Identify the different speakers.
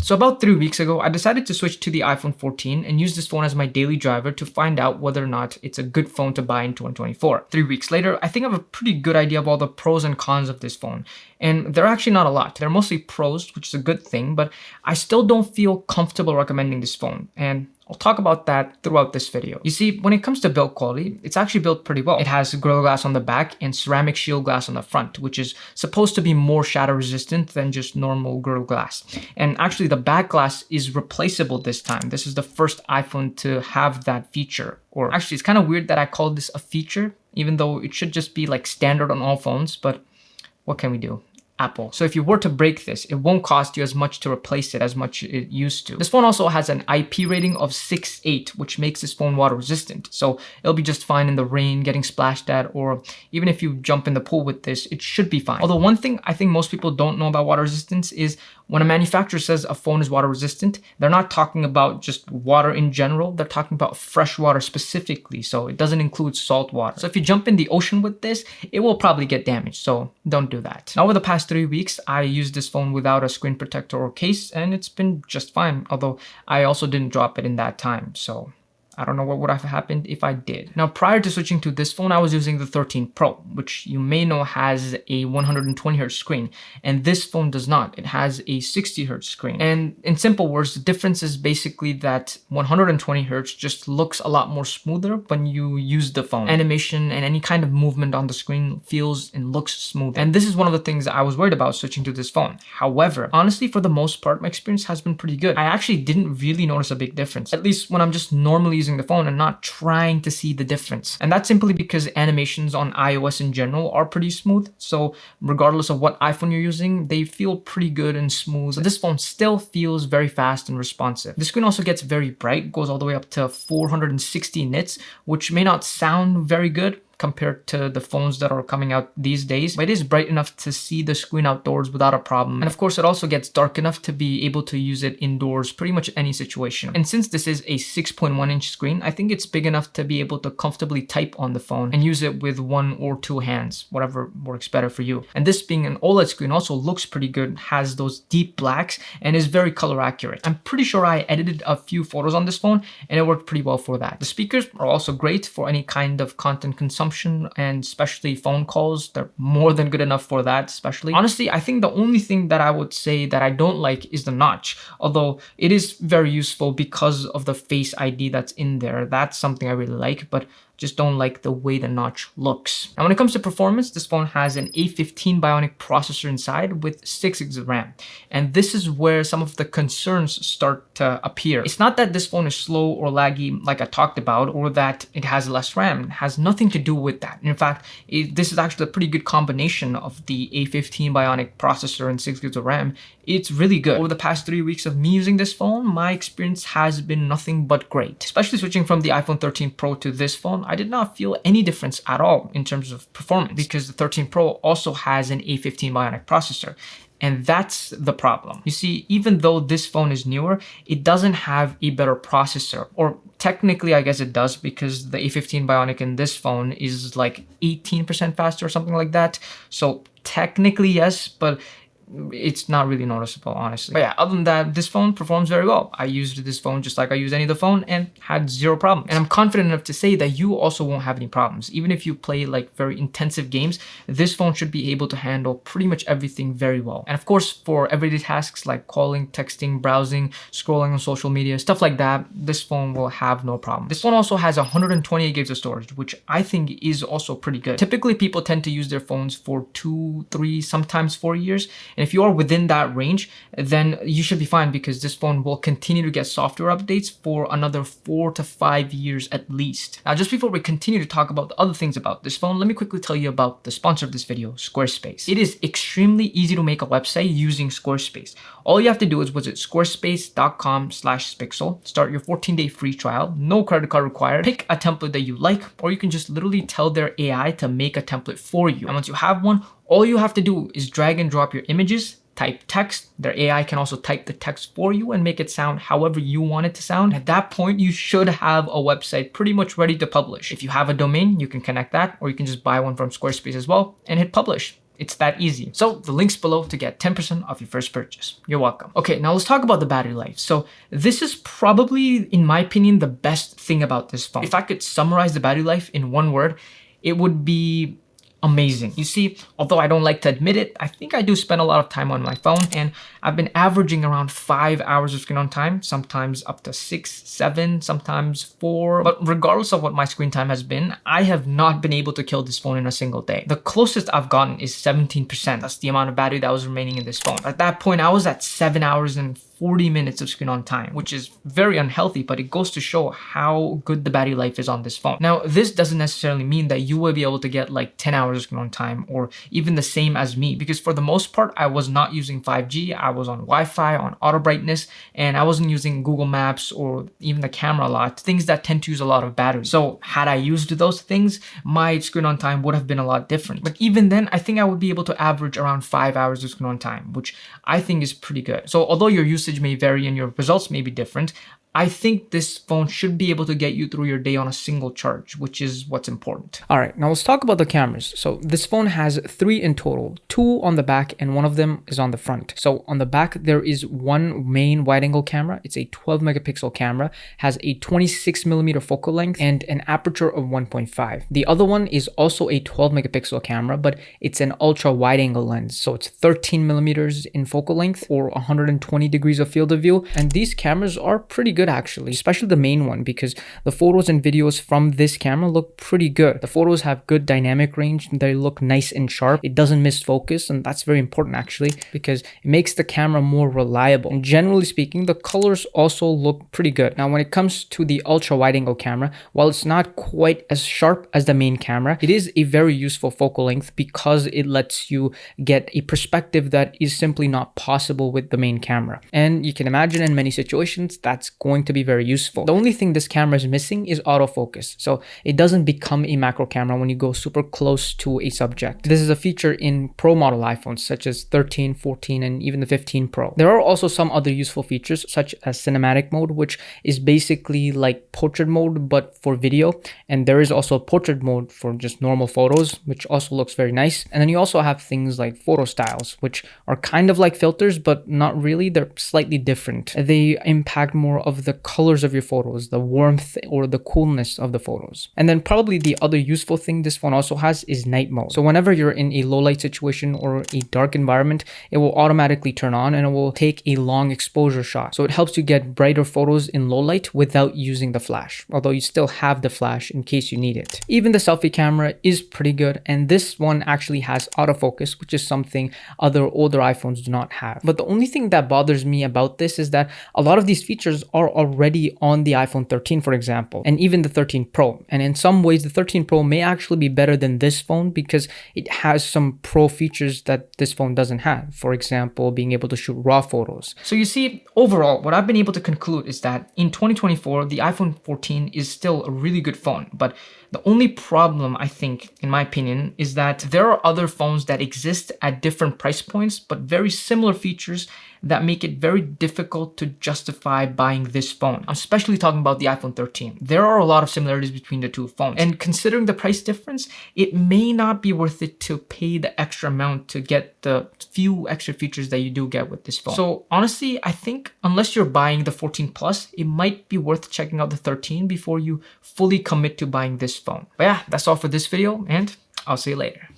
Speaker 1: So about 3 weeks ago, I decided to switch to the iPhone 14 and use this phone as my daily driver to find out whether or not it's a good phone to buy in 2024. 3 weeks later, I think I have a pretty good idea of all the pros and cons of this phone. And they're actually not a lot. They're mostly pros, which is a good thing, but I still don't feel comfortable recommending this phone. And I'll talk about that throughout this video. You see, when it comes to build quality, it's actually built pretty well. It has Gorilla Glass on the back and ceramic shield glass on the front, which is supposed to be more shatter resistant than just normal Gorilla Glass. And actually the back glass is replaceable this time. This is the first iPhone to have that feature. Or actually, it's kind of weird that I call this a feature, even though it should just be like standard on all phones, but what can we do? Apple. So if you were to break this, it won't cost you as much to replace it as much it used to. This phone also has an IP rating of 6.8, which makes this phone water resistant. So it'll be just fine in the rain, getting splashed at, or even if you jump in the pool with this, it should be fine. Although one thing I think most people don't know about water resistance is when a manufacturer says a phone is water resistant, they're not talking about just water in general. They're talking about fresh water specifically. So it doesn't include salt water. So if you jump in the ocean with this, it will probably get damaged. So don't do that. Now, over the past 3 weeks, I used this phone without a screen protector or case, and it's been just fine. Although I also didn't drop it in that time. So I don't know what would have happened if I did. Now, prior to switching to this phone, I was using the 13 Pro, which you may know has a 120Hz screen. And this phone does not. It has a 60Hz screen. And in simple words, the difference is basically that 120Hz just looks a lot more smoother when you use the phone. Animation and any kind of movement on the screen feels and looks smooth. And this is one of the things I was worried about switching to this phone. However, honestly, for the most part, my experience has been pretty good. I actually didn't really notice a big difference, at least when I'm just normally using the phone and not trying to see the difference. And that's simply because animations on iOS in general are pretty smooth. So regardless of what iPhone you're using, they feel pretty good and smooth. So this phone still feels very fast and responsive. The screen also gets very bright, goes all the way up to 460 nits, which may not sound very good compared to the phones that are coming out these days, but it is bright enough to see the screen outdoors without a problem. And of course, it also gets dark enough to be able to use it indoors, pretty much any situation. And since this is a 6.1-inch screen, I think it's big enough to be able to comfortably type on the phone and use it with 1 or 2 hands, whatever works better for you. And this being an OLED screen also looks pretty good, has those deep blacks, and is very color accurate. I'm pretty sure I edited a few photos on this phone, and it worked pretty well for that. The speakers are also great for any kind of content consumption, and especially phone calls. They're more than good enough for that, especially. Honestly, I think the only thing that I would say that I don't like is the notch, although it is very useful because of the Face ID that's in there. That's something I really like, but just don't like the way the notch looks. Now, when it comes to performance, this phone has an A15 Bionic processor inside with 6 GB of RAM. And this is where some of the concerns start to appear. It's not that this phone is slow or laggy like I talked about, or that it has less RAM. It has nothing to do with that. In fact, this is actually a pretty good combination of the A15 Bionic processor and 6 GB of RAM. It's really good. Over the past 3 weeks of me using this phone, my experience has been nothing but great. Especially switching from the iPhone 13 Pro to this phone, I did not feel any difference at all in terms of performance because the 13 Pro also has an A15 Bionic processor. And that's the problem. You see, even though this phone is newer, it doesn't have a better processor. Or technically, I guess it does, because the A15 Bionic in this phone is like 18% faster or something like that. So technically, yes, but it's not really noticeable, honestly. But yeah, other than that, this phone performs very well. I used this phone just like I use any other phone and had zero problems. And I'm confident enough to say that you also won't have any problems. Even if you play like very intensive games, this phone should be able to handle pretty much everything very well. And of course, for everyday tasks like calling, texting, browsing, scrolling on social media, stuff like that, this phone will have no problem. This phone also has 128 gigs of storage, which I think is also pretty good. Typically, people tend to use their phones for 2, 3, sometimes 4 years. And if you are within that range, then you should be fine because this phone will continue to get software updates for another 4 to 5 years at least. Now, just before we continue to talk about the other things about this phone, let me quickly tell you about the sponsor of this video, Squarespace. It is extremely easy to make a website using Squarespace. All you have to do is visit squarespace.com/Spixel, start your 14-day free trial, no credit card required, pick a template that you like, or you can just literally tell their AI to make a template for you. And once you have one, all you have to do is drag and drop your images, type text. Their AI can also type the text for you and make it sound however you want it to sound. At that point, you should have a website pretty much ready to publish. If you have a domain, you can connect that, or you can just buy one from Squarespace as well and hit publish. It's that easy. So the link's below to get 10% off your first purchase. You're welcome. Okay, now let's talk about the battery life. So this is probably, in my opinion, the best thing about this phone. If I could summarize the battery life in one word, it would be amazing. You see, although I don't like to admit it, I think I do spend a lot of time on my phone, and I've been averaging around 5 hours of screen on time, sometimes up to 6, 7, sometimes 4. But regardless of what my screen time has been, I have not been able to kill this phone in a single day. The closest I've gotten is 17%. That's the amount of battery that was remaining in this phone. At that point, I was at 7 hours and 40 minutes of screen on time, which is very unhealthy, but it goes to show how good the battery life is on this phone. Now, this doesn't necessarily mean that you will be able to get like 10 hours of screen on time or even the same as me, because for the most part, I was not using 5G. I was on Wi-Fi, on auto brightness, and I wasn't using Google Maps or even the camera a lot, things that tend to use a lot of battery. So had I used those things, my screen on time would have been a lot different. But even then, I think I would be able to average around 5 hours of screen on time, which I think is pretty good. So although your usage may vary and your results may be different, I think this phone should be able to get you through your day on a single charge, which is what's important. All right, now let's talk about the cameras. So this phone has 3 in total, 2 on the back and one of them is on the front. So on the back, there is one main wide angle camera. It's a 12 megapixel camera, has a 26 millimeter focal length and an aperture of 1.5. The other one is also a 12 megapixel camera, but it's an ultra wide angle lens. So it's 13 millimeters in focal length or 120 degrees of field of view. And these cameras are pretty good actually, especially the main one, because the photos and videos from this camera look pretty good. The photos have good dynamic range, they look nice and sharp, it doesn't miss focus, and that's very important actually because it makes the camera more reliable. And generally speaking, the colors also look pretty good. Now when it comes to the ultra wide angle camera, while it's not quite as sharp as the main camera, it is a very useful focal length because it lets you get a perspective that is simply not possible with the main camera. And you can imagine in many situations that's going to be very useful. The only thing this camera is missing is autofocus. So it doesn't become a macro camera when you go super close to a subject. This is a feature in Pro model iPhones such as 13, 14, and even the 15 Pro. There are also some other useful features such as cinematic mode, which is basically like portrait mode but for video. And there is also portrait mode for just normal photos, which also looks very nice. And then you also have things like photo styles, which are kind of like filters, but not really. They're slightly different. They impact more of the colors of your photos, the warmth or the coolness of the photos. And then probably the other useful thing this phone also has is night mode. So whenever you're in a low light situation or a dark environment, it will automatically turn on and it will take a long exposure shot. So it helps you get brighter photos in low light without using the flash, although you still have the flash in case you need it. Even the selfie camera is pretty good, and this one actually has autofocus, which is something other older iPhones do not have. But the only thing that bothers me about this is that a lot of these features are already on the iPhone 13, for example, and even the 13 Pro. And in some ways, the 13 Pro may actually be better than this phone because it has some pro features that this phone doesn't have. For example, being able to shoot RAW photos. So you see, overall, what I've been able to conclude is that in 2024, the iPhone 14 is still a really good phone, but the only problem, I think, in my opinion, is that there are other phones that exist at different price points, but very similar features that make it very difficult to justify buying this phone. I'm especially talking about the iPhone 13. There are a lot of similarities between the two phones. And considering the price difference, it may not be worth it to pay the extra amount to get the few extra features that you do get with this phone. So honestly, I think unless you're buying the 14 Plus, it might be worth checking out the 13 before you fully commit to buying this phone. But yeah, that's all for this video, and I'll see you later.